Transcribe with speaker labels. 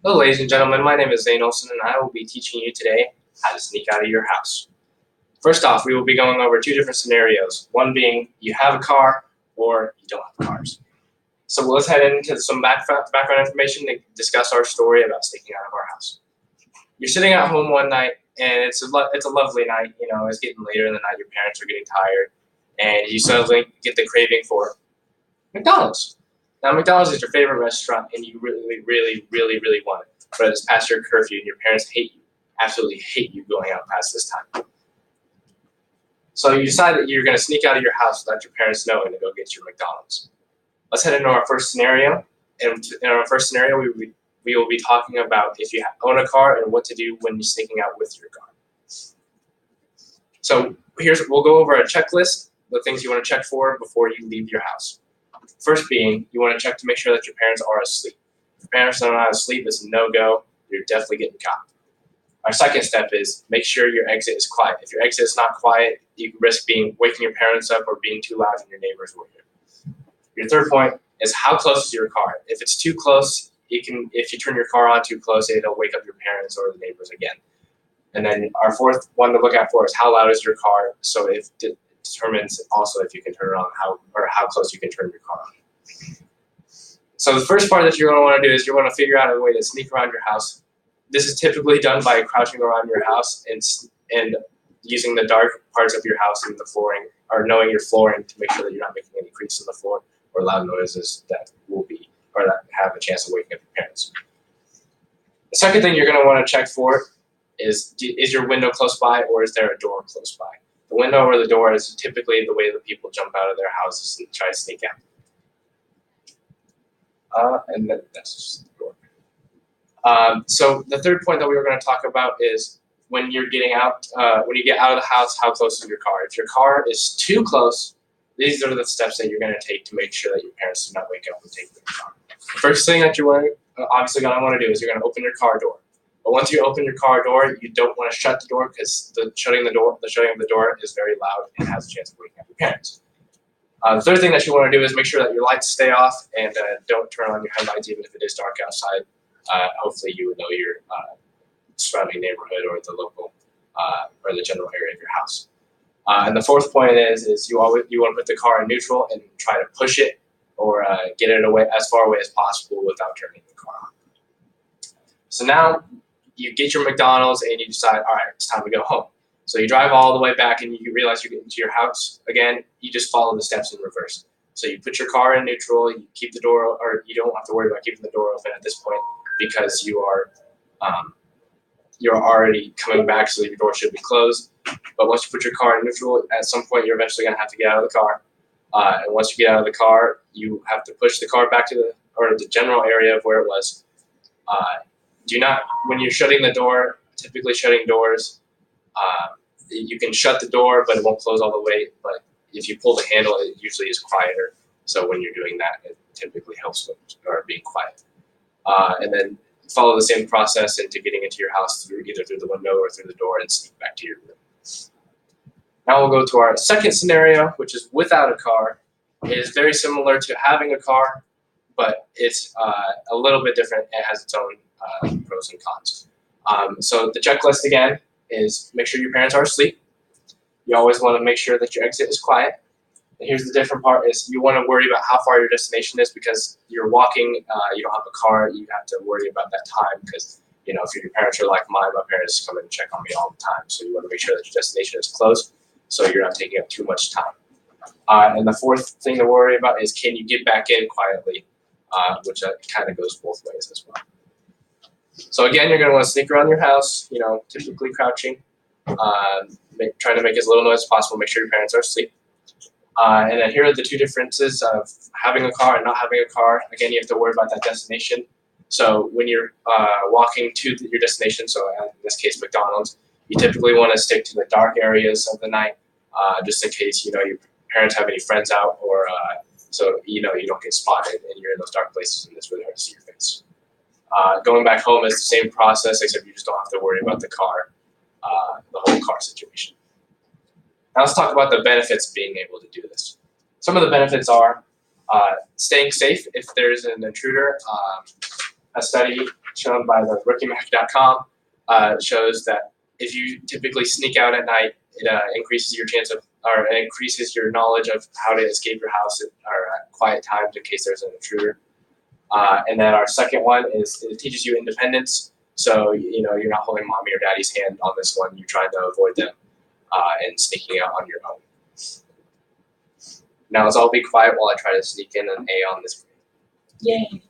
Speaker 1: Hello, ladies and gentlemen. My name is Zane Olsen, and I will be teaching you today how to sneak out of your house. First off, we will be going over two different scenarios. One being you have a car or you don't have cars. So let's head into some background information to discuss our story about sneaking out of our house. You're sitting at home one night, and it's a lovely night. You know, it's getting later in the night. Your parents are getting tired, and you suddenly get the craving for McDonald's. Now, McDonald's is your favorite restaurant, and you really want it. But it's past your curfew, and your parents hate you, absolutely hate you going out past this time. So you decide that you're going to sneak out of your house without your parents knowing to go get your McDonald's. Let's head into our first scenario. And in our first scenario, we will be talking about if you own a car and what to do when you're sneaking out with your car. So we'll go over a checklist, the things you want to check for before you leave your house. First being, you want to check to make sure that your parents are asleep. If your parents are not asleep, it's a no-go. You're definitely getting caught. Our second step is make sure your exit is quiet. If your exit is not quiet, you risk waking your parents up or being too loud and your neighbors will hear. Your third point is how close is your car. If it's too close, if you turn your car on too close, it'll wake up your parents or the neighbors again. And then our fourth one to look out for is how loud is your car. So it determines also if you can turn it on, how close you can turn your car on. So the first part that you're going to want to do is you're going to figure out a way to sneak around your house. This is typically done by crouching around your house and using the dark parts of your house and the flooring, or knowing your flooring to make sure that you're not making any creaks in the floor or loud noises that have a chance of waking up your parents. The second thing you're going to want to check for is your window close by or is there a door close by? The window or the door is typically the way that people jump out of their houses and try to sneak out. And then that's just the door. So the third point that we were going to talk about is when you're getting out, when you get out of the house, how close is your car? If your car is too close, these are the steps that you're going to take to make sure that your parents do not wake up and take the car. The first thing that you're obviously going to want to do is you're going to open your car door. But once you open your car door, you don't want to shut the door because the shutting of the door is very loud and has a chance of waking up your parents. The third thing that you want to do is make sure that your lights stay off and don't turn on your headlights even if it is dark outside. Hopefully you would know your surrounding neighborhood or the local or the general area of your house. And the fourth point is you want to put the car in neutral and try to push it or get it away as far away as possible without turning the car on. So now you get your McDonald's and you decide, all right, it's time to go home. So you drive all the way back and you realize you're getting to your house again. You just follow the steps in reverse. So you put your car in neutral. You keep the door, or you don't have to worry about keeping the door open at this point because you're already coming back, so your door should be closed. But once you put your car in neutral, at some point you're eventually going to have to get out of the car. And once you get out of the car, you have to push the car back to the general area of where it was. When you're shutting the door, typically shutting doors, you can shut the door, but it won't close all the way. But if you pull the handle, it usually is quieter. So when you're doing that, it typically helps with being quiet. And then follow the same process into getting into your house either through the window or through the door and sneak back to your room. Now we'll go to our second scenario, which is without a car. It is very similar to having a car, but it's a little bit different. It has its own pros and cons. So the checklist again is make sure your parents are asleep. You always want to make sure that your exit is quiet. And here's the different part is you want to worry about how far your destination is because you're walking, you don't have a car, you have to worry about that time because, you know, if your parents are like mine, my parents come in and check on me all the time. So you want to make sure that your destination is close so you're not taking up too much time. And the fourth thing to worry about is can you get back in quietly, which kind of goes both ways as well. So again, you're going to want to sneak around your house, you know, typically crouching, trying to make as little noise as possible, make sure your parents are asleep. And then here are the two differences of having a car and not having a car. Again, you have to worry about that destination. So when you're walking to your destination, so in this case McDonald's, you typically want to stick to the dark areas of the night, just in case your parents have any friends out, or so you don't get spotted and you're in those dark places and it's really hard to see your face. Going back home is the same process, except you just don't have to worry about the car, the whole car situation. Now let's talk about the benefits of being able to do this. Some of the benefits are staying safe if there's an intruder. A study shown by the RookieMac.com, shows that if you typically sneak out at night, it increases your chance of, or it increases your knowledge of how to escape your house at quiet times in case there's an intruder. And then our second one is it teaches you independence. So you're not holding mommy or daddy's hand on this one. You're trying to avoid them and sneaking out on your own. Now let's all be quiet while I try to sneak in an A on this grade.
Speaker 2: Yay.